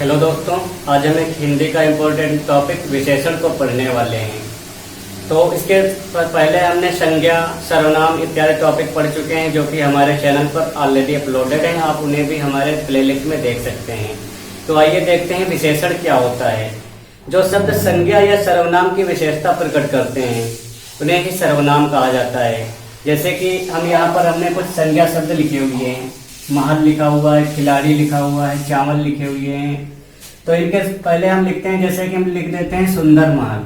Hello दोस्तों, आज हम एक हिंदी का इम्पोर्टेंट टॉपिक विशेषण को पढ़ने वाले हैं। तो इसके पहले हमने संज्ञा, सर्वनाम इत्यादि टॉपिक पढ़ चुके हैं जो कि हमारे चैनल पर ऑलरेडी अपलोडेड हैं। आप उन्हें भी हमारे प्लेलिस्ट में देख सकते हैं। तो आइए देखते हैं विशेषण क्या होता है। जो शब्द संज्ञा या सर्वनाम की विशेषता प्रकट करते हैं उन्हें ही सर्वनाम कहा जाता है। जैसे कि हम यहाँ पर हमने कुछ संज्ञा शब्द लिखे हुए हैं, महल लिखा हुआ है, खिलाड़ी लिखा हुआ है, चावल लिखे हुए हैं। तो इनके पहले हम लिखते हैं, जैसे कि हम लिख देते हैं सुंदर महल,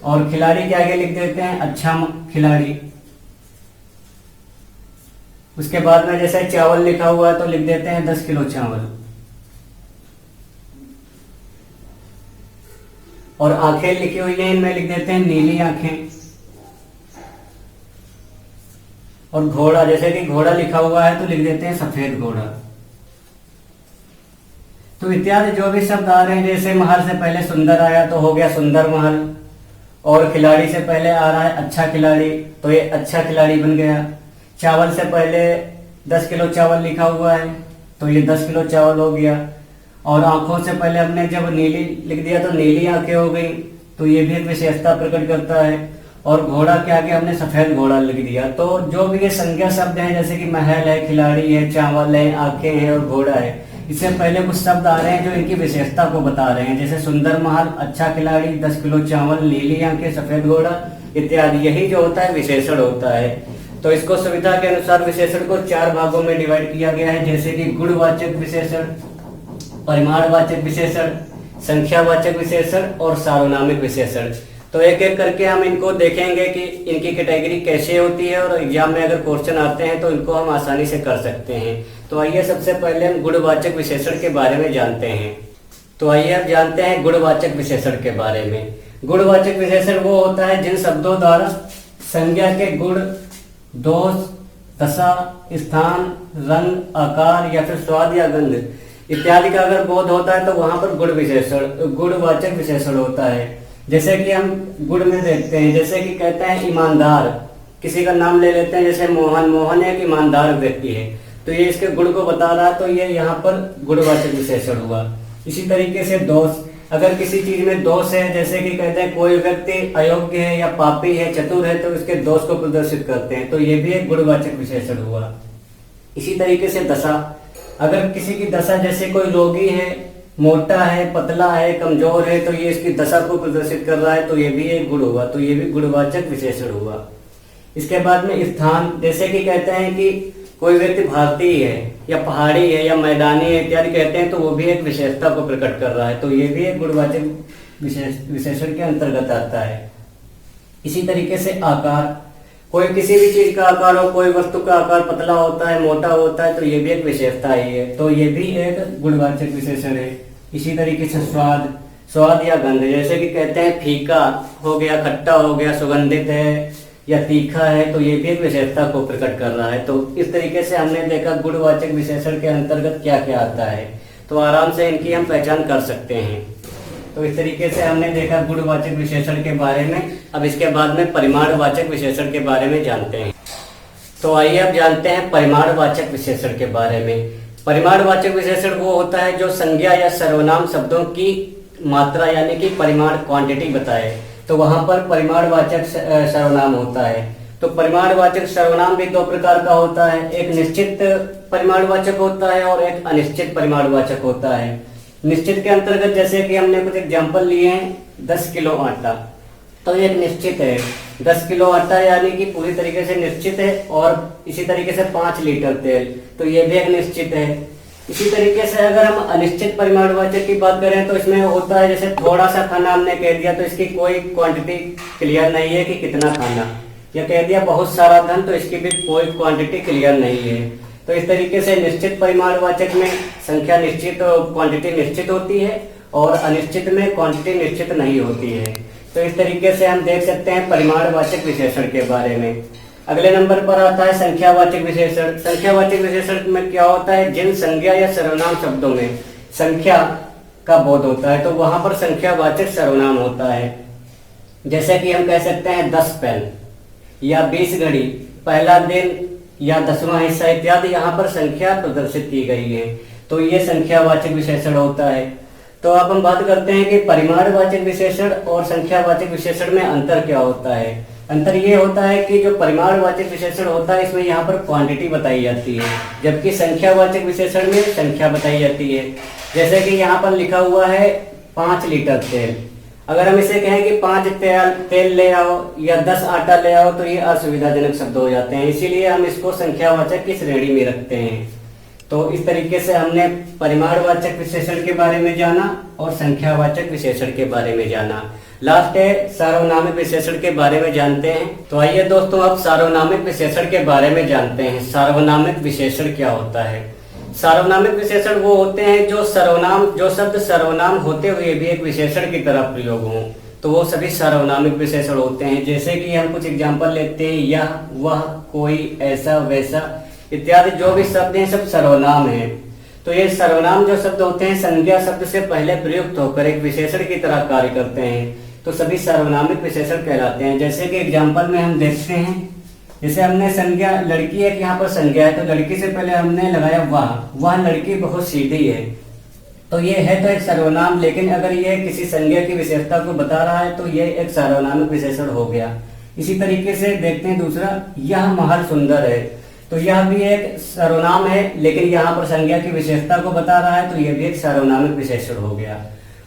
और खिलाड़ी के आगे लिख देते हैं अच्छा खिलाड़ी। उसके बाद में जैसे चावल लिखा हुआ है तो लिख देते हैं 10 किलो चावल। और आंखें लिखी हुई हैं, इनमें लिख देते हैं नीली आंखें। और घोड़ा, जैसे कि घोड़ा लिखा हुआ है तो लिख देते हैं सफेद घोड़ा। तो इत्यादि जो भी शब्द आ रहे हैं, जैसे महल से पहले सुंदर आया तो हो गया सुंदर महल, और खिलाड़ी से पहले आ रहा है अच्छा खिलाड़ी तो ये अच्छा खिलाड़ी बन गया। चावल से पहले 10 किलो चावल लिखा हुआ है तो ये 10 किलो चावल हो गया। और आंखों से पहले हमने जब नीली लिख दिया तो नीली आंखें हो गई, तो ये भी एक विशेषता प्रकट करता है। और घोड़ा के आगे हमने सफेद घोड़ा लिख दिया। तो जो भी ये संज्ञा शब्द हैं, जैसे कि महल है, खिलाड़ी है, चावल है, आंखें हैं और घोड़ा है, इससे पहले कुछ शब्द आ रहे हैं जो इनकी विशेषता को बता रहे हैं। जैसे सुंदर महल, अच्छा खिलाड़ी, 10 किलो चावल, नीली आंखें, सफेद घोड़ा इत्यादि। यही जो होता है विशेषण होता है। तो इसको सुविधा के अनुसार विशेषण को 4 भागों में डिवाइड किया गया है, जैसे कि गुणवाचक विशेषण, परिमाणवाचक विशेषण, संख्यावाचक विशेषण और सार्वनामिक विशेषण। तो एक एक करके हम इनको देखेंगे कि इनकी कैटेगरी कैसे होती है, और एग्जाम में अगर क्वेश्चन आते हैं तो इनको हम आसानी से कर सकते हैं। तो आइए सबसे पहले हम गुणवाचक विशेषण के बारे में जानते हैं। तो आइए अब जानते हैं गुणवाचक विशेषण के बारे में। गुणवाचक विशेषण वो होता है जिन शब्दों द्वारा संज्ञा के गुण, दोष, दशा, स्थान, रंग, आकार या फिर स्वाद या गंध इत्यादि का अगर बोध होता है तो वहां पर गुणवाचक विशेषण होता है। जैसे कि हम गुण में देखते हैं, जैसे कि कहते हैं ईमानदार, किसी का नाम ले लेते हैं, जैसे मोहन। मोहन एक ईमानदार व्यक्ति है तो ये इसके गुण को बता रहा है, तो ये यहाँ पर गुणवाचक विशेषण हुआ। इसी तरीके से दोष, अगर किसी चीज में दोष है, जैसे कि कहते हैं कोई व्यक्ति अयोग्य है या पापी है, चतुर है, तो इसके दोष को प्रदर्शित करते हैं, तो ये भी एक गुणवाचक विशेषण हुआ। इसी तरीके से दशा, अगर किसी की दशा, जैसे कोई रोगी है, मोटा है, पतला है, कमजोर है, तो ये इसकी दशा को प्रदर्शित कर रहा है, तो ये भी एक गुण हुआ, तो ये भी गुणवाचक विशेषण हुआ। इसके बाद में स्थान, जैसे कि कहते हैं कि कोई व्यक्ति भारतीय है या पहाड़ी है या मैदानी है इत्यादि कहते हैं, तो वो भी एक विशेषता को प्रकट कर रहा है, तो ये भी एक गुणवाचक विशेषण के अंतर्गत आता है। इसी तरीके से आकार, कोई किसी भी चीज का आकार हो, कोई वस्तु का आकार पतला होता है, मोटा होता है, तो ये भी एक विशेषता ही है, तो ये भी एक गुणवाचक विशेषण है। इसी तरीके से स्वाद या गंध, जैसे कि कहते हैं फीका हो गया, खट्टा हो गया, सुगंधित है या तीखा है, तो ये भी एक विशेषता को प्रकट कर रहा है। तो इस तरीके से हमने देखा गुणवाचक विशेषण के अंतर्गत क्या क्या आता है, तो आराम से इनकी हम पहचान कर सकते हैं। तो इस तरीके से हमने देखा गुणवाचक विशेषण के बारे में। अब इसके बाद में परिमाणवाचक विशेषण के बारे में जानते हैं। तो आइए अब जानते हैं परिमाणवाचक विशेषण के बारे में। परिमाणवाचक विशेषण वो होता है जो संज्ञा या सर्वनाम शब्दों की मात्रा यानी कि परिमाण, क्वांटिटी बताए, तो वहां पर परिमाणवाचक सर्वनाम होता है। तो परिमाणवाचक सर्वनाम भी 2 प्रकार का होता है, एक निश्चित परिमाणवाचक होता है और एक अनिश्चित परिमाणवाचक होता है। निश्चित के अंतर्गत जैसे कि हमने कुछ एग्जाम्पल लिए हैं, 10 किलो आटा, तो एक निश्चित है। 10 किलो आटा यानी कि पूरी तरीके से निश्चित है। और इसी तरीके से 5 लीटर तेल, तो ये भी एक निश्चित है। इसी तरीके से अगर हम अनिश्चित परिमाणवाचक की बात करें तो इसमें होता है, जैसे थोड़ा सा खाना हमने कह दिया तो इसकी कोई क्वांटिटी क्लियर नहीं है कि कितना खाना, या कह दिया बहुत सारा धन, तो इसकी भी कोई क्वांटिटी क्लियर नहीं है। तो इस तरीके से निश्चित परिमाणवाचक में संख्या निश्चित और क्वांटिटी निश्चित होती है, और अनिश्चित में क्वांटिटी निश्चित नहीं होती है। तो इस तरीके से हम देख सकते हैं परिमाणवाचक विशेषण के बारे में। अगले नंबर पर आता है संख्यावाचक विशेषण। संख्यावाचक विशेषण में क्या होता है, जिन संज्ञा या सर्वनाम शब्दों में संख्या का बोध होता है तो वहां पर संख्यावाचक सर्वनाम होता है। जैसे कि हम कह सकते हैं 10 पेन या 20 घड़ी, पहला दिन या 10वां हिस्सा इत्यादि यहाँ पर संख्या प्रदर्शित की गई है, तो ये संख्यावाचक विशेषण होता है। तो अब हम बात करते हैं कि परिमाणवाचक विशेषण और संख्यावाचक विशेषण में अंतर क्या होता है। अंतर ये होता है कि जो परिमाणवाचक विशेषण होता है इसमें यहाँ पर क्वांटिटी बताई जाती है, जबकि संख्यावाचक विशेषण में संख्या बताई जाती है। जैसे कि यहाँ पर लिखा हुआ है 5 लीटर तेल, अगर हम इसे कहें कि 5 तेल ले आओ या 10 आटा ले आओ तो ये असुविधाजनक शब्द हो जाते हैं, इसीलिए हम इसको संख्यावाचक की श्रेणी में रखते हैं। तो इस तरीके से हमने परिमाणवाचक विशेषण के बारे में जाना और संख्यावाचक विशेषण के बारे में जाना। लास्ट है सार्वनामिक विशेषण के बारे में जानते हैं। तो आइए दोस्तों अब सार्वनामिक विशेषण के बारे में जानते हैं। सार्वनामिक विशेषण क्या होता है? सार्वनामिक विशेषण वो होते हैं जो शब्द सर्वनाम होते हुए भी एक विशेषण की तरह प्रयोग हों, तो वो सभी सार्वनामिक विशेषण होते हैं। जैसे कि हम कुछ एग्जांपल लेते हैं, यह, वह, कोई, ऐसा, वैसा इत्यादि जो भी शब्द हैं सब सर्वनाम हैं। तो ये सर्वनाम जो शब्द होते हैं संज्ञा शब्द से पहले प्रयुक्त होकर एक विशेषण की तरह कार्य करते हैं, तो सभी सार्वनामिक विशेषण कहलाते हैं। जैसे कि एग्जाम्पल में हम देखते हैं, जैसे हमने संज्ञा लड़की एक यहाँ पर संज्ञा है, तो लड़की से पहले हमने लगाया वह लड़की बहुत सीधी है, तो ये है तो एक सर्वनाम, लेकिन अगर ये किसी संज्ञा की विशेषता को बता रहा है तो ये एक सार्वनामिक विशेषण हो गया। इसी तरीके से देखते हैं दूसरा, यह महल सुंदर है, तो यह भी एक सर्वनाम है, लेकिन यहाँ पर संज्ञा की विशेषता को बता रहा है, तो यह भी एक सार्वनामिक विशेषण हो गया।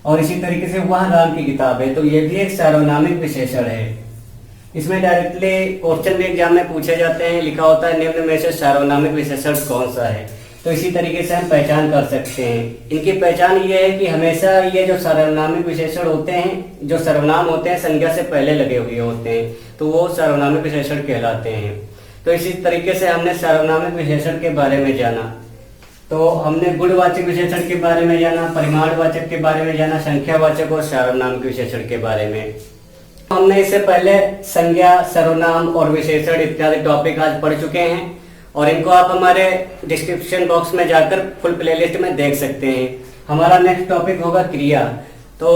और इसी तरीके से वह राम की किताब है, तो यह भी एक सार्वनामिक विशेषण है। इसमें डायरेक्टली क्वेश्चन भी एग्जाम में पूछे जाते हैं, लिखा होता है निम्न में से सार्वनामिक विशेषण कौन सा है। तो इसी तरीके से हम पहचान कर सकते हैं। इनकी पहचान ये है कि हमेशा ये जो सार्वनामिक विशेषण होते हैं, जो सर्वनाम होते हैं संज्ञा से पहले लगे हुए होते हैं, तो वो सार्वनामिक विशेषण कहलाते हैं। तो इसी तरीके से हमने सार्वनामिक विशेषण के बारे में जाना। तो हमने गुणवाचक विशेषण के बारे में जाना, परिमाणवाचक के बारे में जाना, संख्यावाचक और सार्वनामिक विशेषण के बारे में। हमने इससे पहले संज्ञा, सर्वनाम और विशेषण इत्यादि टॉपिक आज पढ़ चुके हैं, और इनको आप हमारे डिस्क्रिप्शन बॉक्स में जाकर फुल प्लेलिस्ट में देख सकते हैं। हमारा नेक्स्ट टॉपिक होगा क्रिया। तो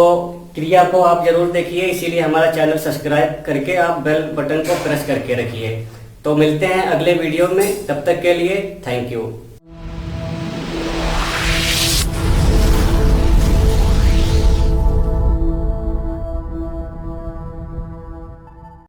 क्रिया को आप जरूर देखिए, इसीलिए हमारा चैनल सब्सक्राइब करके आप बेल बटन को प्रेस करके रखिए। तो मिलते हैं अगले वीडियो में, तब तक के लिए थैंक यू।